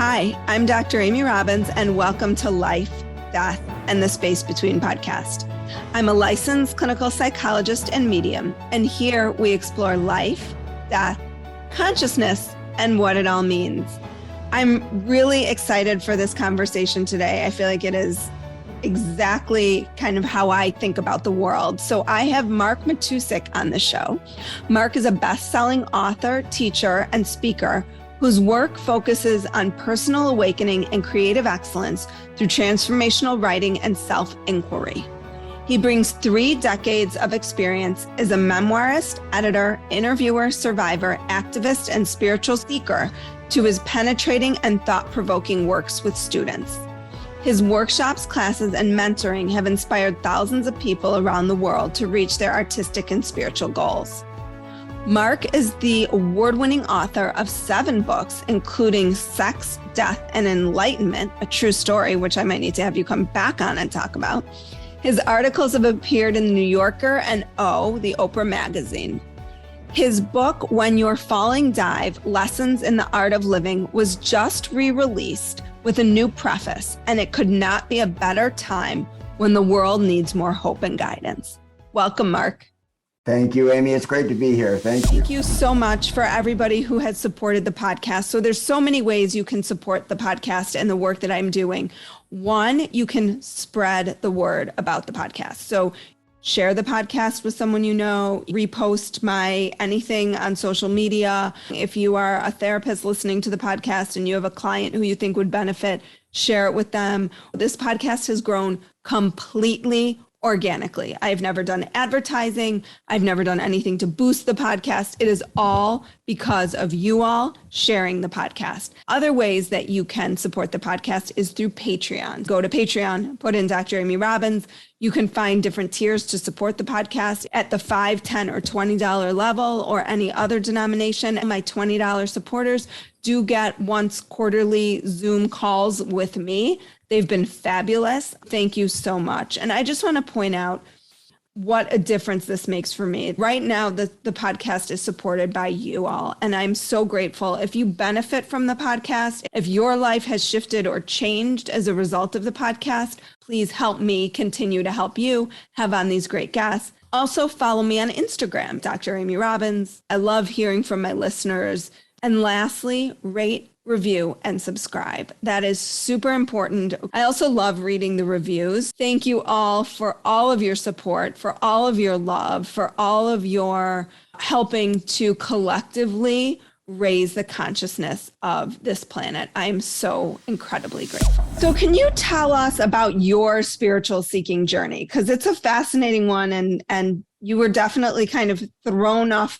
Hi, I'm Dr. Amy Robbins, and welcome to Life, Death, and the Space Between podcast. I'm a licensed clinical psychologist and medium, and here we explore life, death, consciousness, and what it all means. I'm really excited for this conversation today. I feel like it is exactly kind of how I think about the world. So I have Mark Matousek on the show. Mark is a best-selling author, teacher, and speaker whose work focuses on personal awakening and creative excellence through transformational writing and self-inquiry. He brings 3 decades of experience as a memoirist, editor, interviewer, survivor, activist, and spiritual seeker to his penetrating and thought-provoking works with students. His workshops, classes, and mentoring have inspired thousands of people around the world to reach their artistic and spiritual goals. Mark is the award-winning author of 7 books, including Sex, Death, and Enlightenment, a true story, which I might need to have you come back on and talk about. His articles have appeared in The New Yorker and the Oprah magazine. His book, When You're Falling Dive, Lessons in the Art of Living, was just re-released with a new preface, and it could not be a better time when the world needs more hope and guidance. Welcome, Mark. Thank you, Amy. It's great to be here. Thank you. Thank you so much for everybody who has supported the podcast. So there's so many ways you can support the podcast and the work that I'm doing. One, you can spread the word about the podcast. So share the podcast with someone you know, repost my anything on social media. If you are a therapist listening to the podcast and you have a client who you think would benefit, share it with them. This podcast has grown completely organically. I've never done advertising. I've never done anything to boost the podcast. It is all because of you all sharing the podcast. Other ways that you can support the podcast is through Patreon. Go to Patreon, put in Dr. Amy Robbins. You can find different tiers to support the podcast at the $5, $10, or $20 level, or any other denomination. And my $20 supporters do get once quarterly Zoom calls with me. They've been fabulous. Thank you so much. And I just want to point out what a difference this makes for me. Right now, the podcast is supported by you all, and I'm so grateful. If you benefit from the podcast, if your life has shifted or changed as a result of the podcast, please help me continue to help you have on these great guests. Also, follow me on Instagram, Dr. Amy Robbins. I love hearing from my listeners. And lastly, rate, review, and subscribe. That is super important. I also love reading the reviews. Thank you all for all of your support, for all of your love, for all of your helping to collectively raise the consciousness of this planet. I am so incredibly grateful. So can you tell us about your spiritual seeking journey? Because it's a fascinating one, and you were definitely kind of thrown off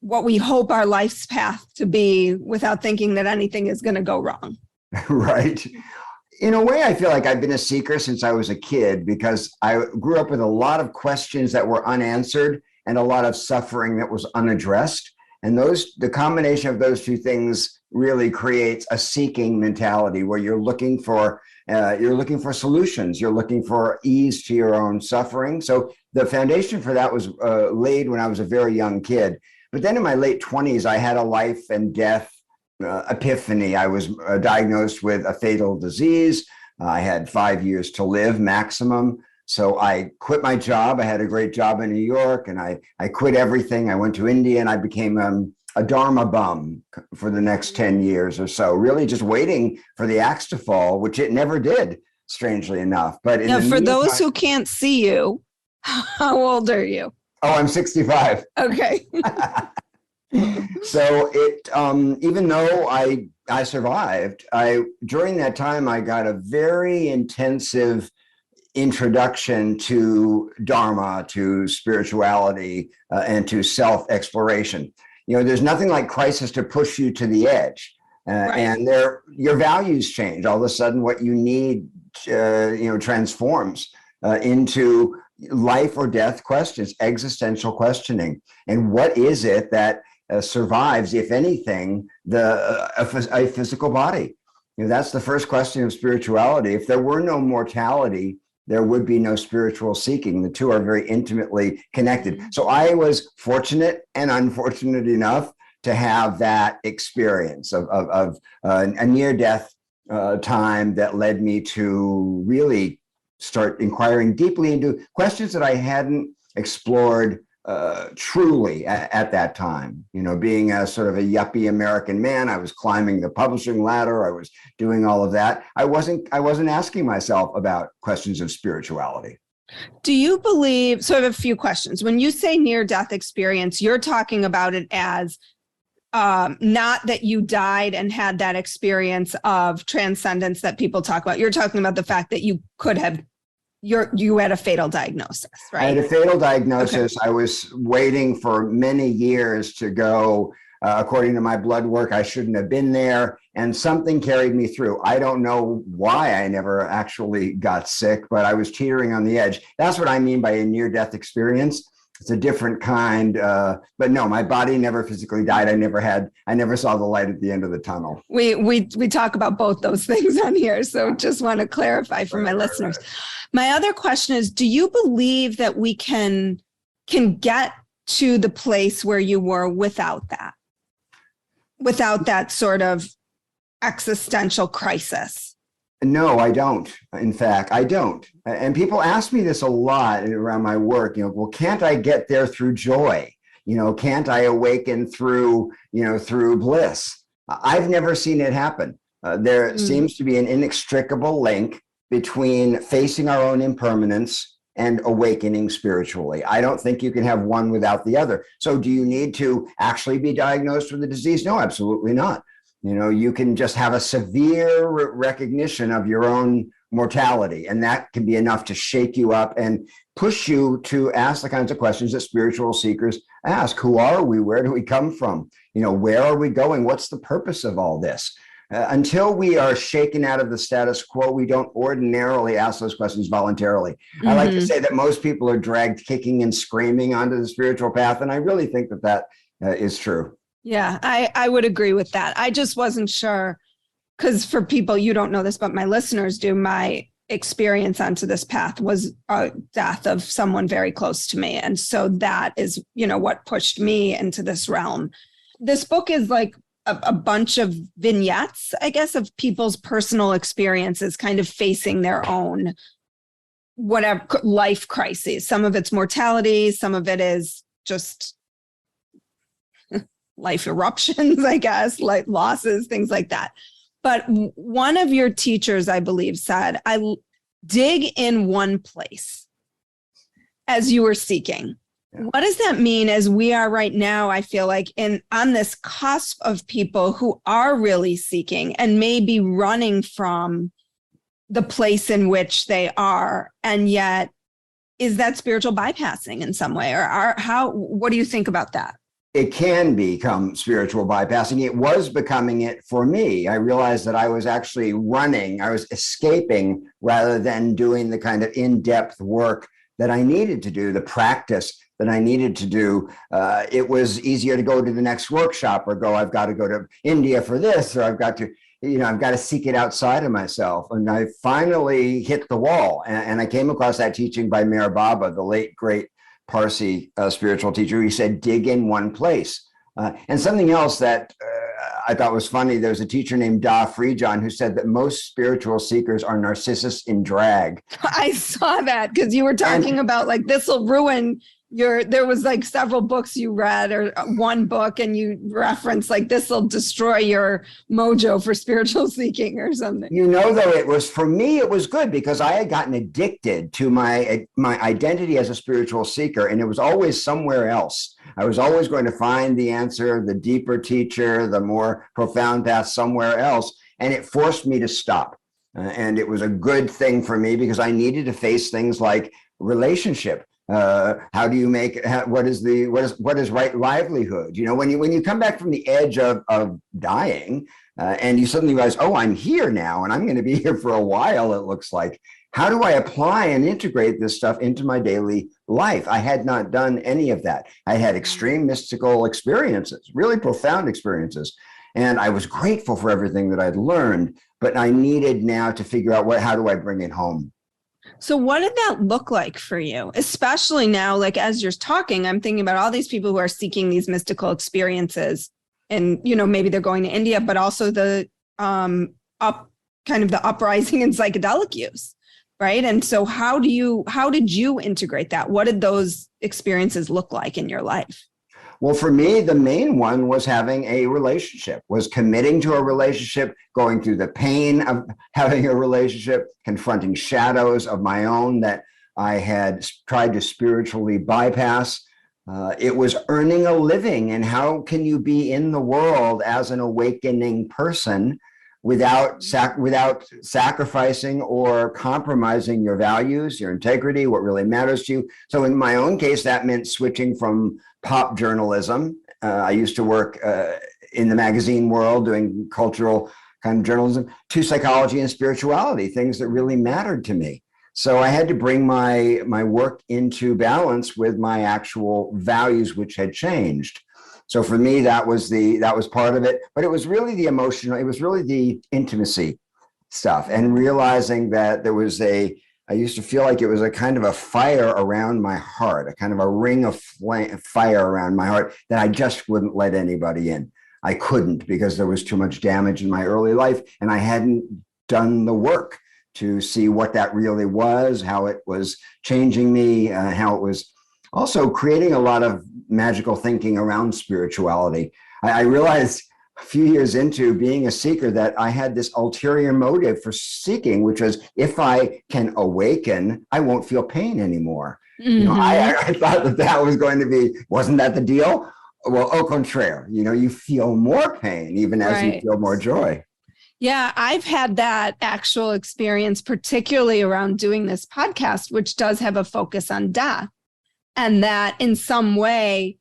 what we hope our life's path to be without thinking that anything is going to go wrong. Right. In a way, I feel like I've been a seeker since I was a kid because I grew up with a lot of questions that were unanswered and a lot of suffering that was unaddressed. And the combination of those 2 things really creates a seeking mentality where you're looking for solutions. You're looking for ease to your own suffering. So the foundation for that was laid when I was a very young kid. But then in my late 20s, I had a life and death epiphany. I was diagnosed with a fatal disease. I had 5 years to live maximum. So I quit my job. I had a great job in New York, and I quit everything. I went to India, and I became a Dharma bum for the next 10 years or so, really just waiting for the axe to fall, which it never did, strangely enough. But for those who can't see you, how old are you? Oh, I'm 65. Okay. So even though I survived, during that time, I got a very intensive introduction to Dharma, to spirituality, and to self-exploration. You know, there's nothing like crisis to push you to the edge. Right. And your values change. All of a sudden, what you need, transforms into life or death questions, existential questioning. And what is it that survives, if anything, a physical body? You know, that's the first question of spirituality. If there were no mortality, there would be no spiritual seeking. The 2 are very intimately connected. So I was fortunate and unfortunate enough to have that experience of a near-death time that led me to really start inquiring deeply into questions that I hadn't explored truly at that time. You know, being a sort of a yuppie American man, I was climbing the publishing ladder. I was doing all of that. I wasn't asking myself about questions of spirituality. Do you believe, so I have a few questions. When you say near-death experience, you're talking about it as not that you died and had that experience of transcendence that people talk about. You're talking about the fact that you could have, you had a fatal diagnosis, right? I had a fatal diagnosis. Okay. I was waiting for many years to go. According to my blood work, I shouldn't have been there, and something carried me through. I don't know why I never actually got sick, but I was teetering on the edge. That's what I mean by a near-death experience. It's a different kind, but no, my body never physically died. I never saw the light at the end of the tunnel. We talk about both those things on here, so just want to clarify for my listeners. My other question is, do you believe that we can get to the place where you were without that sort of existential crisis? No, I don't. In fact, I don't. And people ask me this a lot around my work, you know, well, can't I get there through joy? You know, can't I awaken through bliss? I've never seen it happen. There seems to be an inextricable link between facing our own impermanence and awakening spiritually. I don't think you can have one without the other. So do you need to actually be diagnosed with a disease? No, absolutely not. You know, you can just have a severe recognition of your own mortality, and that can be enough to shake you up and push you to ask the kinds of questions that spiritual seekers ask. Who are we? Where do we come from? You know, where are we going? What's the purpose of all this? Until we are shaken out of the status quo, we don't ordinarily ask those questions voluntarily. Mm-hmm. I like to say that most people are dragged kicking and screaming onto the spiritual path, and I really think that is true. Yeah, I would agree with that. I just wasn't sure, because for people, you don't know this, but my listeners do, my experience onto this path was a death of someone very close to me. And so that is, you know, what pushed me into this realm. This book is like a bunch of vignettes, I guess, of people's personal experiences kind of facing their own whatever life crises. Some of it's mortality, some of it is just life eruptions, I guess, like losses, things like that. But one of your teachers, I believe, said, I dig in one place as you were seeking. Yeah. What does that mean as we are right now, I feel like, on this cusp of people who are really seeking and maybe running from the place in which they are, and yet is that spiritual bypassing in some way? Or what do you think about that? It can become spiritual bypassing. It was becoming it for me. I realized that I was actually running. I was escaping rather than doing the kind of in-depth work that I needed to do, the practice that I needed to do. It was easier to go to the next workshop or I've got to go to India for this, or I've got to seek it outside of myself. And I finally hit the wall. And I came across that teaching by Meher Baba, the late, great Parsi spiritual teacher. He said, dig in one place. And something else that I thought was funny, there was a teacher named Da Frijan who said that most spiritual seekers are narcissists in drag. I saw that because you were talking about like, this will ruin there was like several books you read, or one book, and you referenced like, this will destroy your mojo for spiritual seeking or something. You know, though, for me, it was good because I had gotten addicted to my identity as a spiritual seeker, and it was always somewhere else. I was always going to find the answer, the deeper teacher, the more profound path somewhere else. And it forced me to stop. And it was a good thing for me because I needed to face things like relationship. How do you what is right livelihood? You know, when you come back from the edge of dying and you suddenly realize, oh, I'm here now and I'm going to be here for a while, it looks like. How do I apply and integrate this stuff into my daily life? I had not done any of that. I had extreme mystical experiences, really profound experiences. And I was grateful for everything that I'd learned, but I needed now to figure out how do I bring it home? So what did that look like for you? Especially now, like as you're talking, I'm thinking about all these people who are seeking these mystical experiences. and, you know, maybe they're going to India, but also the kind of the uprising in psychedelic use, right? And so how did you integrate that? What did those experiences look like in your life? Well, for me, the main one was having a relationship, was committing to a relationship, going through the pain of having a relationship, confronting shadows of my own that I had tried to spiritually bypass. It was earning a living. And how can you be in the world as an awakening person without sacrificing or compromising your values, your integrity, what really matters to you? So in my own case, that meant switching from pop journalism. I used to work in the magazine world doing cultural kind of journalism, to psychology and spirituality, things that really mattered to me. So I had to bring my work into balance with my actual values, which had changed. So for me, that was part of it, but it was really the emotional, it was really the intimacy stuff, and realizing that I used to feel like it was a kind of a fire around my heart, a kind of a ring of fire around my heart that I just wouldn't let anybody in. I couldn't, because there was too much damage in my early life, and I hadn't done the work to see what that really was, how it was changing me, how it was also creating a lot of magical thinking around spirituality. I realized a few years into being a seeker that I had this ulterior motive for seeking, which was, if I can awaken, I won't feel pain anymore. Mm-hmm. You know, I thought that was going to be, wasn't that the deal? Well, au contraire, you know, you feel more pain even as you feel more joy. Yeah, I've had that actual experience, particularly around doing this podcast, which does have a focus on death. And that in some way,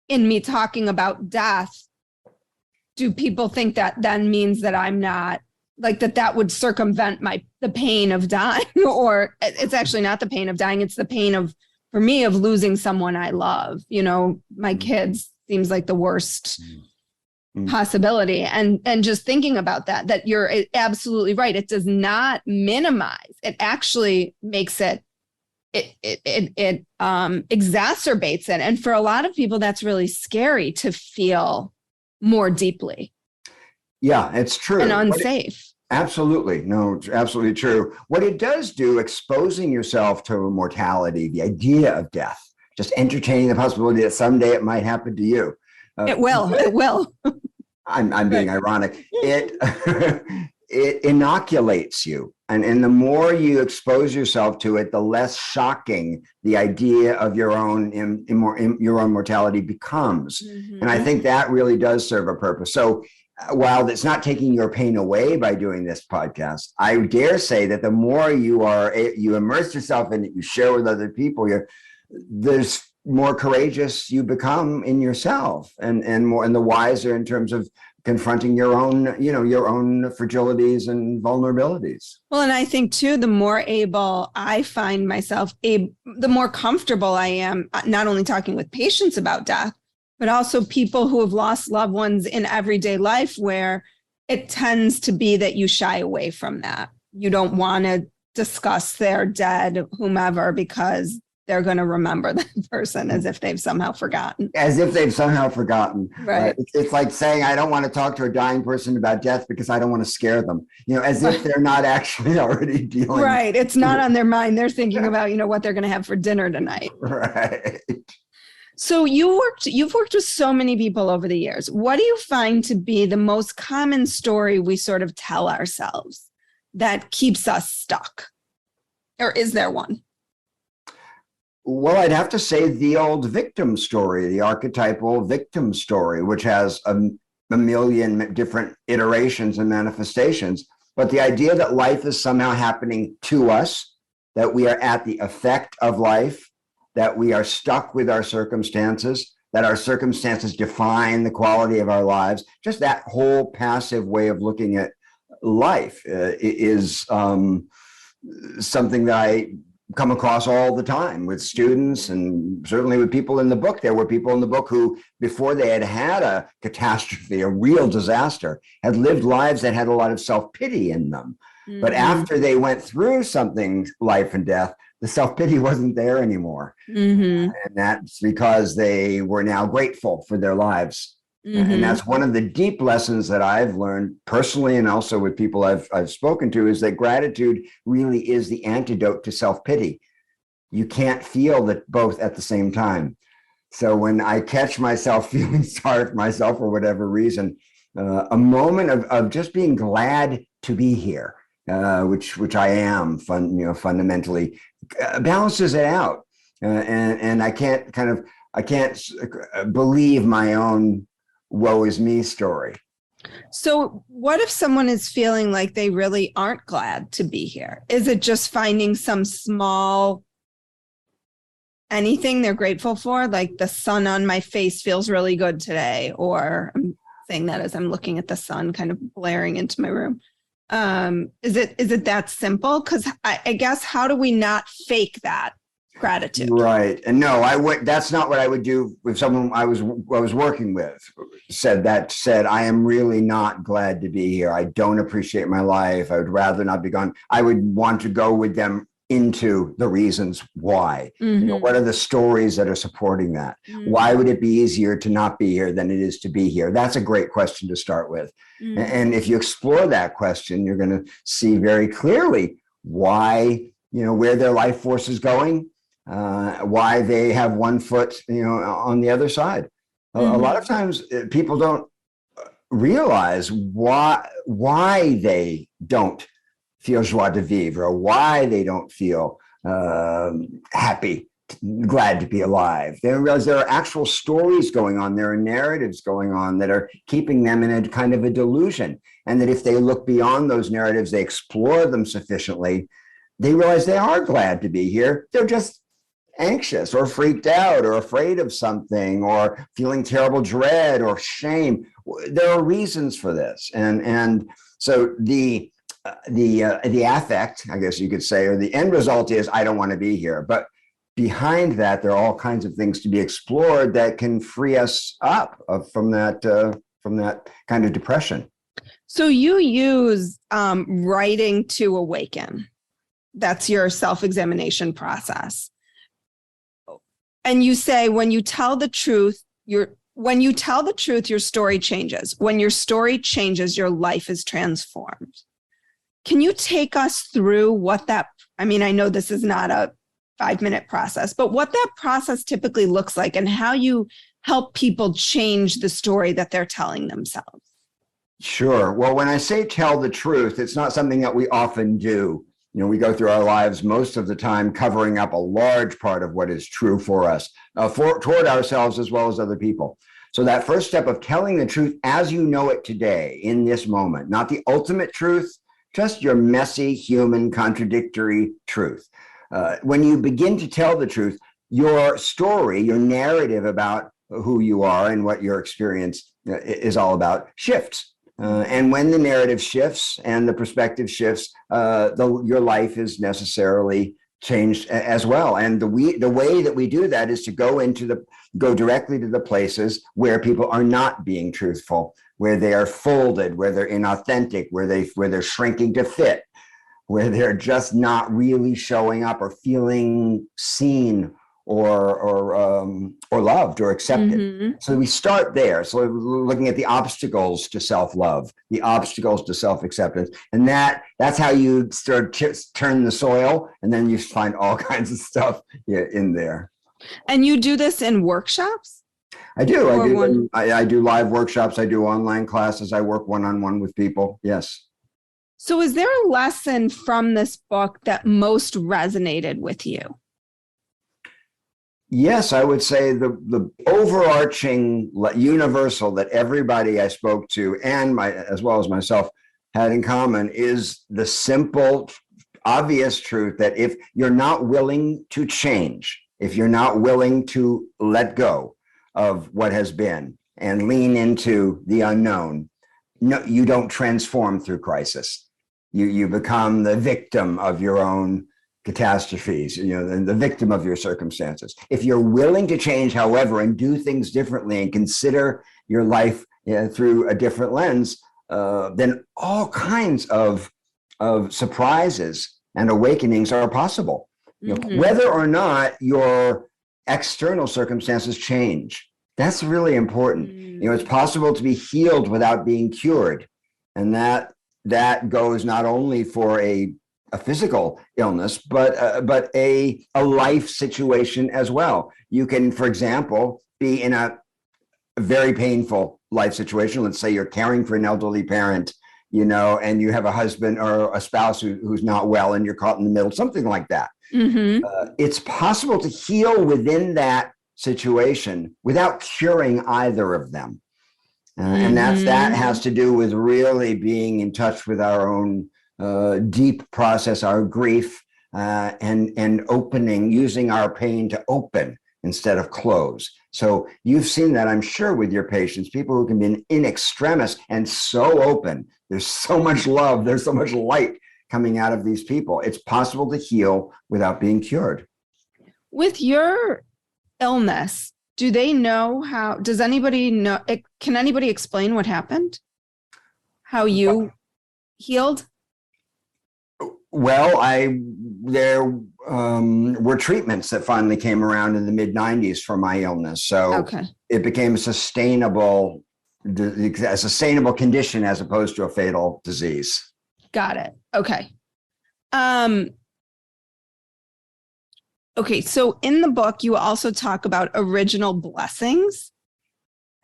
in me talking about death, do people think that then means that I'm not, like, that would circumvent the pain of dying? Or it's actually not the pain of dying, it's the pain of, for me, of losing someone I love. You know, my kids seems like the worst possibility. And just thinking about that you're absolutely right. It does not minimize. It actually makes it exacerbates it. And for a lot of people, that's really scary to feel more deeply. Yeah, it's true. And unsafe. Absolutely. No, it's absolutely true. What it does do, exposing yourself to mortality, the idea of death, just entertaining the possibility that someday it might happen to you. It will. I'm being ironic. It inoculates you. And the more you expose yourself to it, the less shocking the idea of your own mortality becomes. Mm-hmm. And I think that really does serve a purpose. So while it's not taking your pain away by doing this podcast, I dare say that the more you immerse yourself in it, you share with other people, there's more courageous you become in yourself, and the wiser in terms of confronting your own fragilities and vulnerabilities. Well, and I think too, the more able I find myself, the more comfortable I am, not only talking with patients about death, but also people who have lost loved ones in everyday life, where it tends to be that you shy away from that. You don't want to discuss their dead, whomever, because they're going to remember that person as if they've somehow forgotten. Right. It's like saying, I don't want to talk to a dying person about death because I don't want to scare them, as if they're not actually already dealing. Right. It's not on their mind. They're thinking about, what they're going to have for dinner tonight. Right. So you've worked with so many people over the years. What do you find to be the most common story we sort of tell ourselves that keeps us stuck? Or is there one? Well, I'd have to say the old victim story, the archetypal victim story, which has a million different iterations and manifestations. But the idea that life is somehow happening to us, that we are at the effect of life, that we are stuck with our circumstances, that our circumstances define the quality of our lives, just that whole passive way of looking at life is something that I come across all the time with students, and certainly with people in the book. There were people in the book who, before they had a catastrophe, a real disaster, had lived lives that had a lot of self-pity in them. Mm-hmm. But after they went through something, life and death, the self-pity wasn't there anymore. Mm-hmm. And that's because they were now grateful for their lives. And Mm-hmm. that's one of the deep lessons that I've learned personally, and also with people I've spoken to, is that gratitude really is the antidote to self-pity. You can't feel that both at the same time. So when I catch myself feeling sorry for myself for whatever reason, a moment of just being glad to be here, which I am fundamentally, balances it out. And I can't believe my own woe is me story. So, what if someone is feeling like they really aren't glad to be here? Is it just finding some small anything they're grateful for? Like the sun on my face feels really good today, or I'm saying that as I'm looking at the sun kind of blaring into my room. Is it that simple? Because I guess how do we not fake that gratitude? Right. And no, I would, that's not what I would do if someone I was working with said, I am really not glad to be here. I don't appreciate my life. I would rather not be gone. I would want to go with them into the reasons why. Mm-hmm. What are the stories that are supporting that? Mm-hmm. Why would it be easier to not be here than it is to be here? That's a great question to start with. Mm-hmm. And if you explore that question, you're going to see very clearly why, where their life force is going, why they have one foot, on the other side. Mm-hmm. A lot of times people don't realize why they don't feel joie de vivre, or why they don't feel happy, glad to be alive. They don't realize there are actual stories going on. There are narratives going on that are keeping them in a kind of a delusion. And that if they look beyond those narratives, they explore them sufficiently, they realize they are glad to be here. They're just anxious or freaked out or afraid of something or feeling terrible dread or shame. There are reasons for this. And so the affect, I guess you could say, or the end result is, I don't want to be here. But behind that, there are all kinds of things to be explored that can free us up from that kind of depression. So you use writing to awaken. That's your self-examination process. And you say, when you tell the truth, your story changes. When your story changes, your life is transformed. Can you take us through what that, I know this is not a 5-minute process, but what that process typically looks like and how you help people change the story that they're telling themselves? Sure. Well, when I say tell the truth, it's not something that we often do. We go through our lives most of the time covering up a large part of what is true for us, toward ourselves as well as other people. So that first step of telling the truth as you know it today, in this moment, not the ultimate truth, just your messy, human, contradictory truth. When you begin to tell the truth, your story, your narrative about who you are and what your experience is all about shifts. And when the narrative shifts and the perspective shifts, your life is necessarily changed as well. And the way that we do that is to go directly to the places where people are not being truthful, where they are folded, where they're inauthentic, where they're shrinking to fit, where they're just not really showing up or feeling seen or loved or accepted. Mm-hmm. So we start there. So we're looking at the obstacles to self-love, the obstacles to self-acceptance. And that's how you start to turn the soil. And then you find all kinds of stuff in there. And you do this in workshops? I do. I do live workshops. I do online classes. I work one-on-one with people. Yes. So is there a lesson from this book that most resonated with you? Yes, I would say the overarching universal that everybody I spoke to and as well as myself had in common is the simple, obvious truth that if you're not willing to change, if you're not willing to let go of what has been and lean into the unknown, no, you don't transform through crisis. You become the victim of your own catastrophes, the victim of your circumstances. If you're willing to change, however, and do things differently and consider your life through a different lens, then all kinds of surprises and awakenings are possible. Mm-hmm. Whether or not your external circumstances change. That's really important. It's possible to be healed without being cured. And that goes not only for a physical illness, but a life situation as well. You can, for example, be in a very painful life situation. Let's say you're caring for an elderly parent, and you have a husband or a spouse who's not well, and you're caught in the middle, something like that. It's possible to heal within that situation without curing either of them. And that has to do with really being in touch with our own deep process, our grief, and opening, using our pain to open instead of close. So you've seen that, I'm sure, with your patients, people who can be in extremis and so open. There's so much love, there's so much light coming out of these people. It's possible to heal without being cured. With your illness, do they know how? Does anybody know? Can anybody explain what happened? How you healed? Well, there were treatments that finally came around in the mid-90s for my illness. So it became a sustainable condition as opposed to a fatal disease. Got it. Okay. Okay, so in the book, you also talk about original blessings.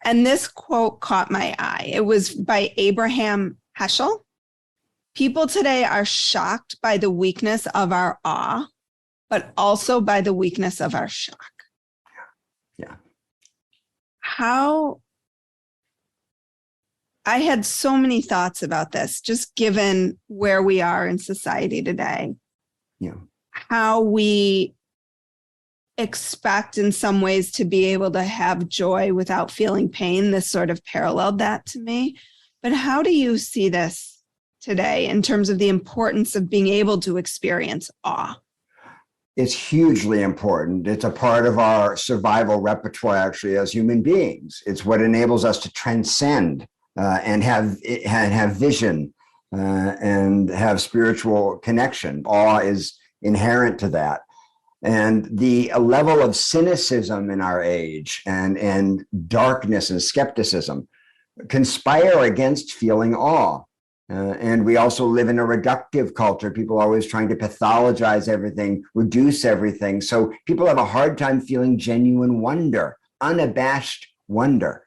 And this quote caught my eye. It was by Abraham Heschel. People today are shocked by the weakness of our awe, but also by the weakness of our shock. Yeah. I had so many thoughts about this, just given where we are in society today. Yeah. How we expect in some ways to be able to have joy without feeling pain. This sort of paralleled that to me. But how do you see this today in terms of the importance of being able to experience awe? It's hugely important. It's a part of our survival repertoire, actually, as human beings. It's what enables us to transcend and have vision and have spiritual connection. Awe is inherent to that. And the level of cynicism in our age and darkness and skepticism conspire against feeling awe. And we also live in a reductive culture. People are always trying to pathologize everything, reduce everything. So people have a hard time feeling genuine wonder, unabashed wonder.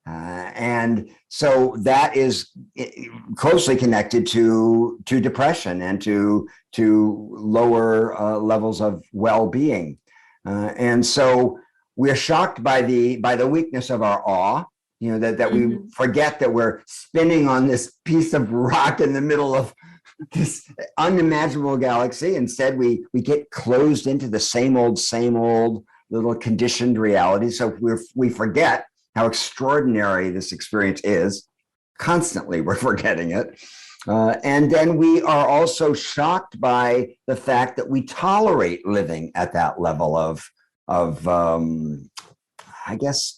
And so that is closely connected to depression and to lower levels of well-being. And so we're shocked by the weakness of our awe, that we forget that we're spinning on this piece of rock in the middle of this unimaginable galaxy. Instead, we get closed into the same old little conditioned reality. So we forget how extraordinary this experience is. Constantly, we're forgetting it. And then we are also shocked by the fact that we tolerate living at that level of I guess,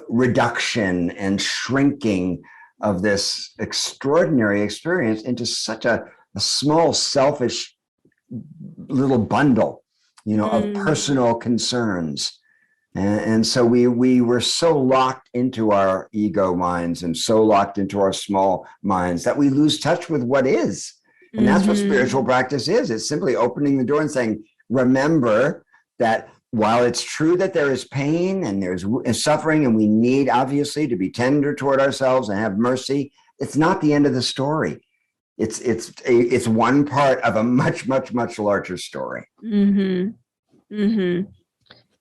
reduction and shrinking of this extraordinary experience into such a small, selfish little bundle, of personal concerns. And so we were so locked into our ego minds and so locked into our small minds that we lose touch with what is. And that's what spiritual practice is. It's simply opening the door and saying, remember that while it's true that there is pain and there's suffering, and we need, obviously, to be tender toward ourselves and have mercy, it's not the end of the story. It's one part of a much, much, much larger story.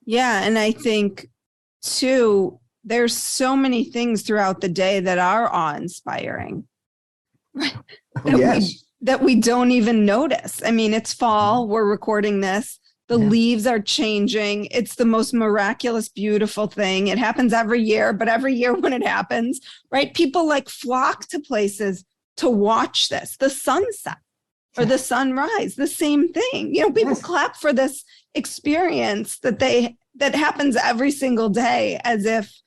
Yeah. And I think, too, there's so many things throughout the day that are awe-inspiring. That we don't even notice. I mean, it's fall. We're recording this. The leaves are changing. It's the most miraculous, beautiful thing. It happens every year, but every year when it happens, right? People flock to places to watch this, the sunset or the sunrise, the same thing. People clap for this experience that happens every single day, as if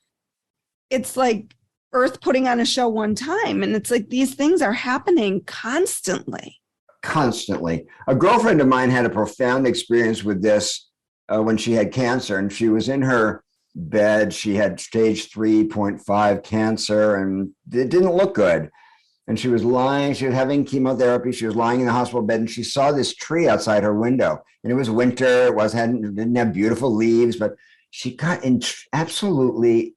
it's like Earth putting on a show one time. And it's like these things are happening constantly. A girlfriend of mine had a profound experience with this when she had cancer, and she was in her bed. She had stage 3.5 cancer, and it didn't look good. And she was having chemotherapy. She was lying in the hospital bed, and she saw this tree outside her window. And it was winter. Didn't have beautiful leaves, but she got absolutely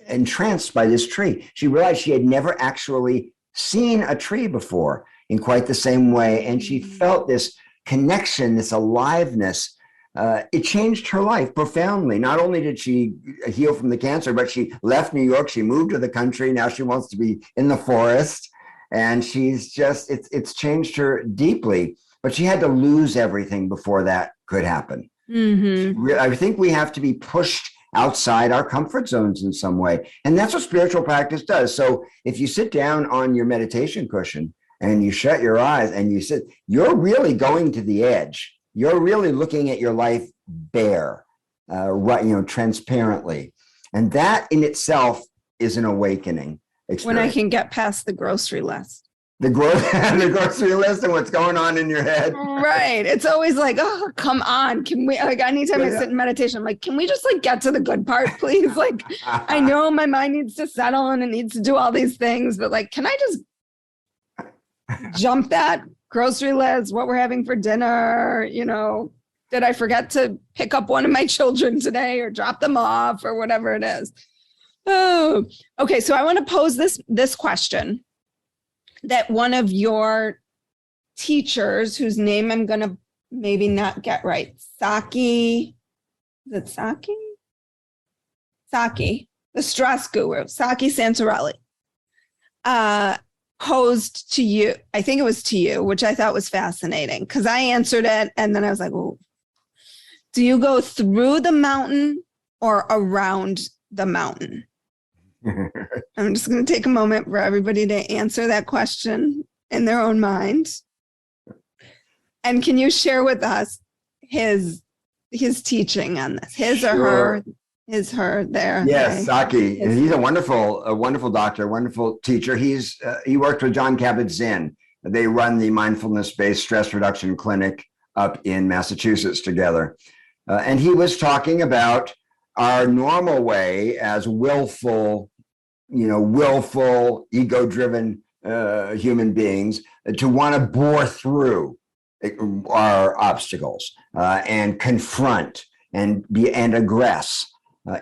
entranced by this tree. She realized she had never actually seen a tree before in quite the same way. And she felt this connection, this aliveness. It changed her life profoundly. Not only did she heal from the cancer, but she left New York. She moved to the country. Now she wants to be in the forest. And it's changed her deeply. But she had to lose everything before that could happen. Mm-hmm. I think we have to be pushed outside our comfort zones in some way. And that's what spiritual practice does. So if you sit down on your meditation cushion and you shut your eyes and you sit, you're really going to the edge. You're really looking at your life bare, transparently. And that in itself is an awakening experience. When I can get past the grocery list. The grocery list and what's going on in your head. Right. It's always like, oh, come on. Can we, like, anytime I sit in meditation, I'm like, can we just like get to the good part, please? Like, I know my mind needs to settle and it needs to do all these things, but like, can I just jump that grocery list, what we're having for dinner? Did I forget to pick up one of my children today or drop them off or whatever it is? Oh, okay. So I want to pose this question that one of your teachers, whose name I'm going to maybe not get right, Saki, is it Saki? Saki, the stress guru, Saki Santorelli, posed to you, I think it was to you, which I thought was fascinating because I answered it and then I was like, oh, do you go through the mountain or around the mountain? I'm just going to take a moment for everybody to answer that question in their own mind. And can you share with us his teaching on this? His or her? His, her, there. Yes, Saki. He's a wonderful doctor, wonderful teacher. He worked with John Kabat-Zinn. They run the mindfulness-based stress reduction clinic up in Massachusetts together. And he was talking about our normal way as willful, ego-driven human beings to want to bore through our obstacles and confront and aggress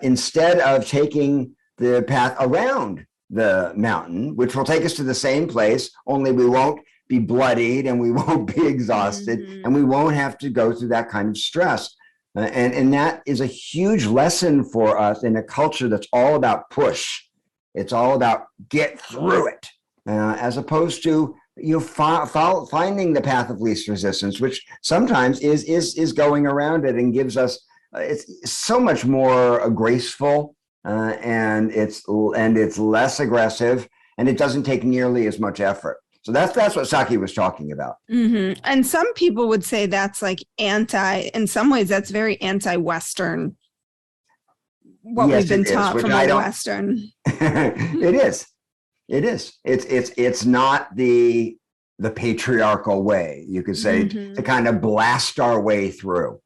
instead of taking the path around the mountain, which will take us to the same place, only we won't be bloodied and we won't be exhausted and we won't have to go through that kind of stress. And that is a huge lesson for us in a culture that's all about push. It's all about get through it, as opposed to finding the path of least resistance, which sometimes is going around it and gives us it's so much more graceful, and it's less aggressive, and it doesn't take nearly as much effort. So that's what Saki was talking about. Mm-hmm. And some people would say that's like in some ways, that's very anti-Western, what we've been taught from the Western. It is. It's not the patriarchal way, you could say, to kind of blast our way through.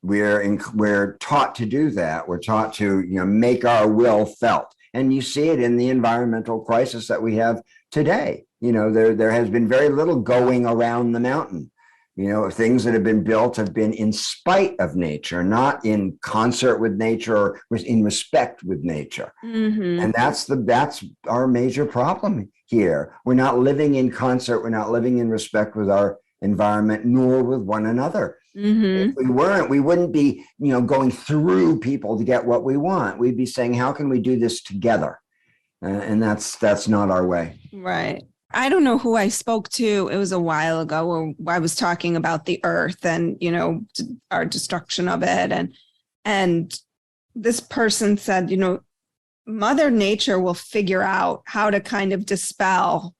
We're taught to do that. We're taught to make our will felt. And you see it in the environmental crisis that we have today. There has been very little going around the mountain. Things that have been built have been in spite of nature, not in concert with nature or in respect with nature. And that's our major problem here. We're not living in concert. We're not living in respect with our environment, nor with one another. If we weren't, we wouldn't be, going through people to get what we want. We'd be saying, how can we do this together? And that's not our way. Right. I don't know who I spoke to. It was a while ago where I was talking about the earth and, our destruction of it. And this person said, Mother Nature will figure out how to kind of dispel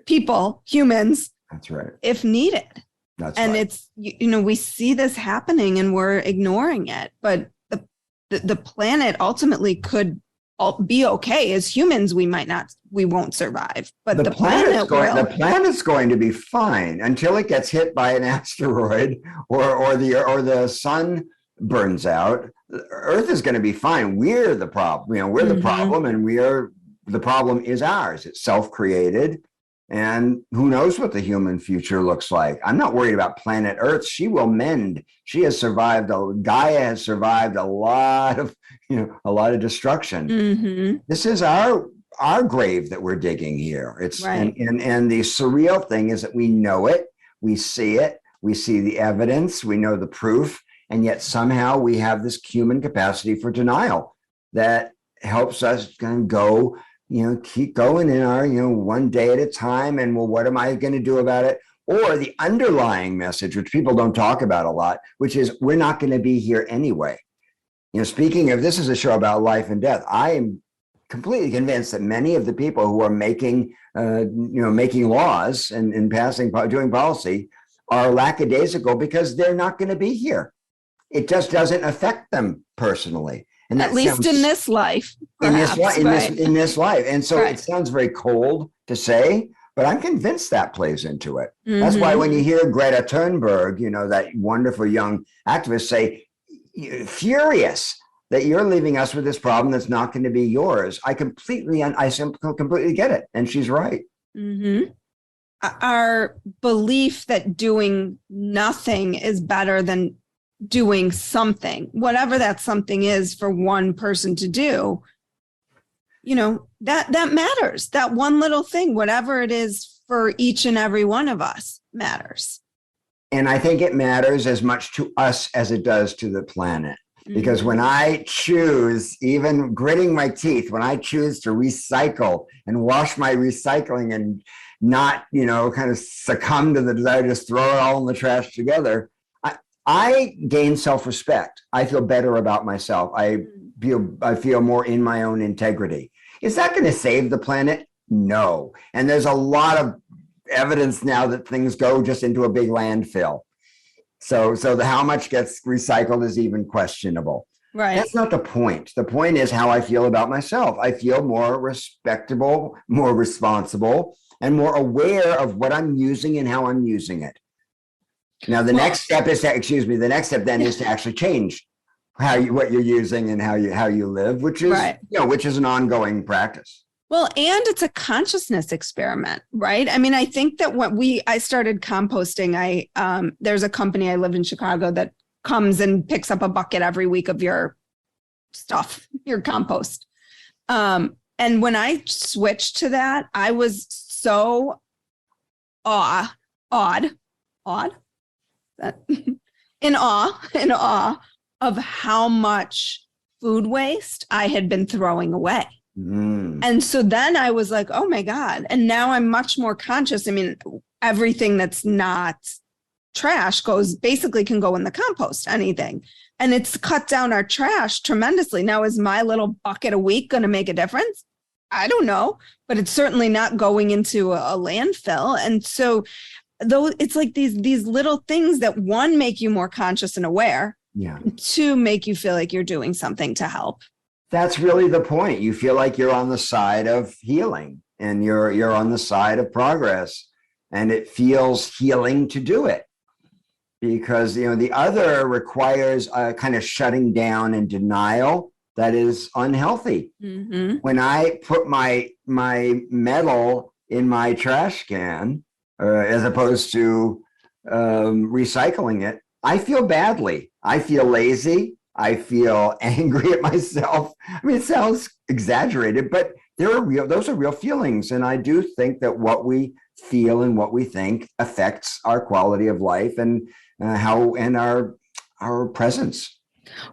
people, humans. That's right. If needed. That's and right. It's, we see this happening and we're ignoring it, but the planet ultimately could be okay. As humans, we won't survive, but the planet will. The planet's going to be fine until it gets hit by an asteroid or the sun burns out, Earth is going to be fine. We're the problem. We're the problem, and the problem is ours. It's self-created. And who knows what the human future looks like? I'm not worried about planet Earth. She will mend. She has survived. Gaia has survived a lot of destruction. This is our grave that we're digging here. It's right. And the surreal thing is that we know it, we see the evidence, we know the proof, and yet somehow we have this human capacity for denial that helps us go. Keep going in our, one day at a time. And well, what am I going to do about it? Or the underlying message, which people don't talk about a lot, which is we're not going to be here anyway. Speaking of, this is a show about life and death. I am completely convinced that many of the people who are making laws and doing policy are lackadaisical because they're not going to be here. It just doesn't affect them personally. And at least in this life, perhaps, in this life. And so It sounds very cold to say, but I'm convinced that plays into it. That's why when you hear Greta Thunberg, that wonderful young activist, say, furious that you're leaving us with this problem that's not going to be yours. I completely get it. And she's right. Our belief that doing nothing is better than doing something, whatever that something is for one person to do, that matters. That one little thing, whatever it is for each and every one of us, matters. And I think it matters as much to us as it does to the planet. Because when I choose, even gritting my teeth, when I choose to recycle and wash my recycling and not, kind of succumb to the desire to just throw it all in the trash together, I gain self-respect. I feel better about myself. I feel more in my own integrity. Is that going to save the planet? No. And there's a lot of evidence now that things go just into a big landfill. So how much gets recycled is even questionable. Right. That's not the point. The point is how I feel about myself. I feel more respectable, more responsible, and more aware of what I'm using and how I'm using it. Now, the next step is then is to actually change what you're using and how you live, which is, which is an ongoing practice. Well, and it's a consciousness experiment, right? I mean, I think that I started composting, there's a company, I live in Chicago, that comes and picks up a bucket every week of your stuff, your compost. And when I switched to that, I was so in awe of how much food waste I had been throwing away. And so then I was like, oh my God. And now I'm much more conscious. I mean, everything that's not trash can go in the compost, anything. And it's cut down our trash tremendously. Now, is my little bucket a week going to make a difference? I don't know, but it's certainly not going into a landfill. And so though it's like these little things that, one, make you more conscious and aware, two, make you feel like you're doing something to help. That's really the point. You feel like you're on the side of healing and you're on the side of progress, and it feels healing to do it, because the other requires a kind of shutting down and denial that is unhealthy. When I put my metal in my trash can, as opposed to recycling it, I feel badly. I feel lazy. I feel angry at myself. I mean, it sounds exaggerated, but those are real feelings. And I do think that what we feel and what we think affects our quality of life and our presence.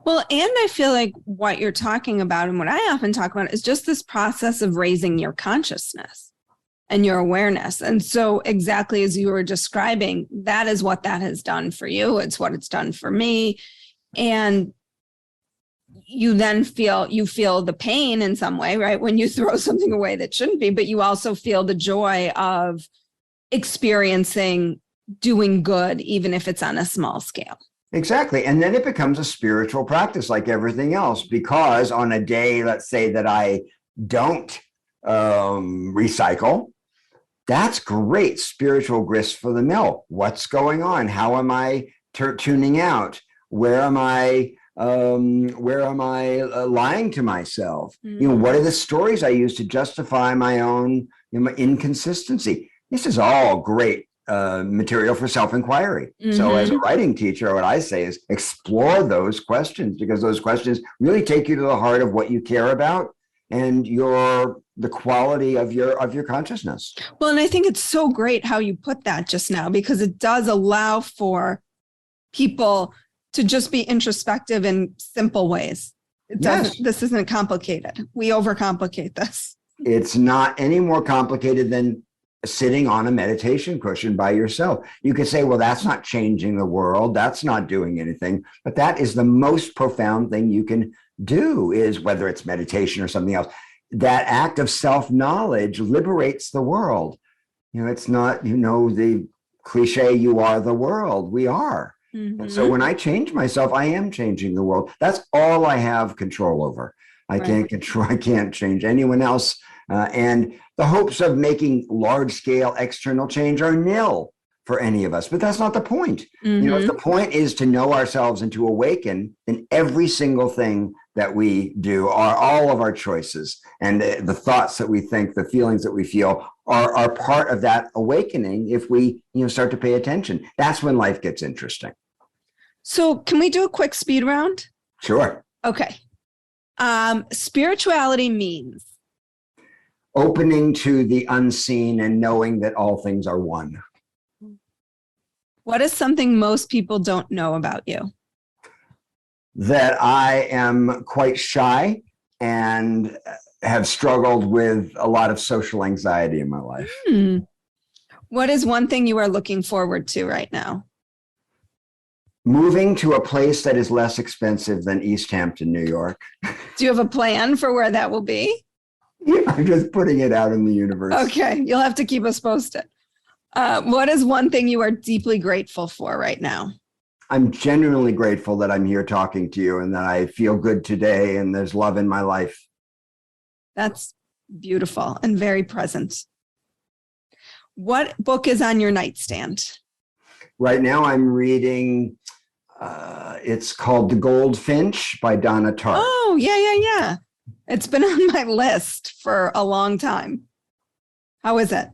Well, and I feel like what you're talking about and what I often talk about is just this process of raising your consciousness and your awareness. And so exactly as you were describing, that is what that has done for you. It's what it's done for me. And you then feel the pain in some way, right? When you throw something away that shouldn't be, but you also feel the joy of experiencing doing good, even if it's on a small scale. Exactly. And then it becomes a spiritual practice like everything else, because on a day, let's say that I don't recycle, that's great spiritual grist for the mill. What's going on? How am I tuning out? Where am I Where am I lying to myself? What are the stories I use to justify my own my inconsistency? This is all great material for self-inquiry. So as a writing teacher, what I say is explore those questions, because those questions really take you to the heart of what you care about and the quality of your consciousness. Well, and I think it's so great how you put that just now, because it does allow for people to just be introspective in simple ways. This isn't complicated. We overcomplicate this. It's not any more complicated than sitting on a meditation cushion by yourself. You could say, well, that's not changing the world. That's not doing anything. But that is the most profound thing you can do, is whether it's meditation or something else. That act of self-knowledge liberates the world. It's not, the cliche, you are the world. We are. And so when I change myself, I am changing the world. That's all I have control over. I can't change anyone else. And the hopes of making large-scale external change are nil for any of us. But that's not the point. If the point is to know ourselves and to awaken, then every single thing that we do, are all of our choices, and the thoughts that we think, the feelings that we feel are part of that awakening. If we start to pay attention, that's when life gets interesting. So can we do a quick speed round? Sure. Okay. Spirituality means opening to the unseen and knowing that all things are one. What is something most people don't know about you? That I am quite shy and have struggled with a lot of social anxiety in my life. What is one thing you are looking forward to right now? Moving to a place that is less expensive than East Hampton, New York. Do you have a plan for where that will be? Yeah, I'm just putting it out in the universe. Okay, you'll have to keep us posted. What is one thing you are deeply grateful for right now? I'm genuinely grateful that I'm here talking to you and that I feel good today and there's love in my life. That's beautiful and very present. What book is on your nightstand? Right now I'm reading, it's called The Goldfinch by Donna Tartt. Oh, yeah. It's been on my list for a long time. How is it?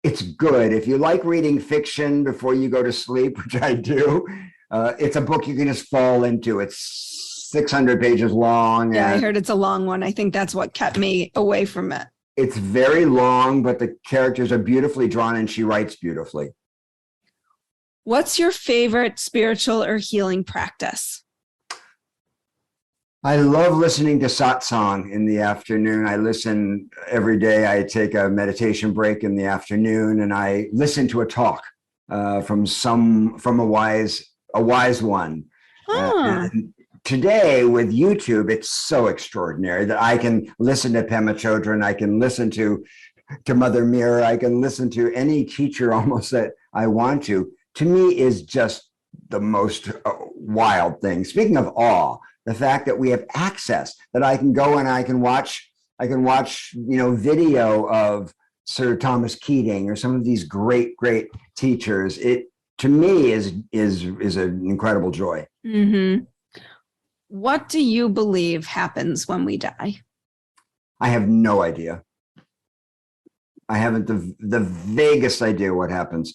It's good. If you like reading fiction before you go to sleep, which I do, it's a book you can just fall into. It's 600 pages long. Yeah, I heard it's a long one. I think that's what kept me away from it. It's very long, but the characters are beautifully drawn and she writes beautifully. What's your favorite spiritual or healing practice? I love listening to satsang in the afternoon. I listen every day. I take a meditation break in the afternoon and I listen to a talk from a wise one. And today with YouTube, it's so extraordinary that I can listen to Pema Chodron. I can listen to Mother Mirror. I can listen to any teacher almost that I want to. To me is just the most wild thing. Speaking of awe, the fact that we have access, that I can go and I can watch, video of Sir Thomas Keating or some of these great teachers. It, to me, is an incredible joy. Mm-hmm. What do you believe happens when we die? I have no idea. I haven't the vaguest idea what happens.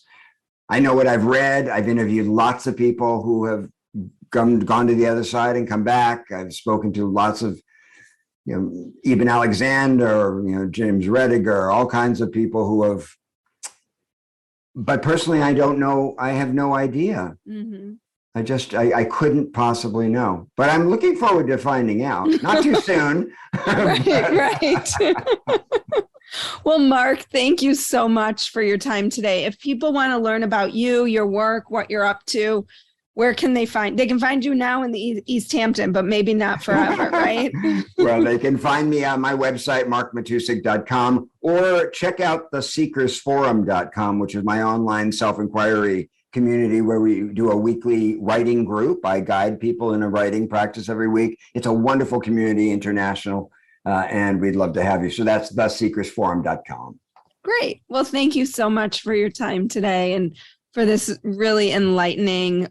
I know what I've read. I've interviewed lots of people who have gone to the other side and come back. I've spoken to lots of, Ibn Alexander, James Rediger, all kinds of people who have. But personally, I don't know. I have no idea. Mm-hmm. I couldn't possibly know. But I'm looking forward to finding out. Not too soon. Right. Well, Mark, thank you so much for your time today. If people want to learn about you, your work, what you're up to, where can they find? They can find you now in the East Hampton, but maybe not forever, right? Well, they can find me on my website, markmatousek.com, or check out theseekersforum.com, which is my online self-inquiry community where we do a weekly writing group. I guide people in a writing practice every week. It's a wonderful community, international, and we'd love to have you. So that's theseekersforum.com. Great. Well, thank you so much for your time today and for this really enlightening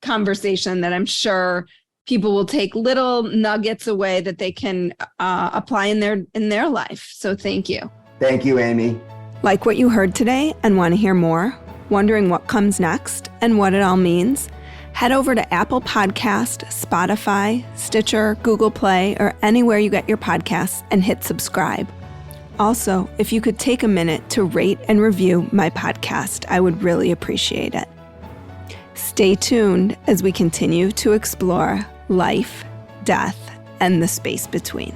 conversation that I'm sure people will take little nuggets away that they can apply in their life. So thank you. Thank you, Amy. Like what you heard today and want to hear more? Wondering what comes next and what it all means? Head over to Apple Podcast, Spotify, Stitcher, Google Play, or anywhere you get your podcasts and hit subscribe. Also, if you could take a minute to rate and review my podcast, I would really appreciate it. Stay tuned as we continue to explore life, death, and the space between.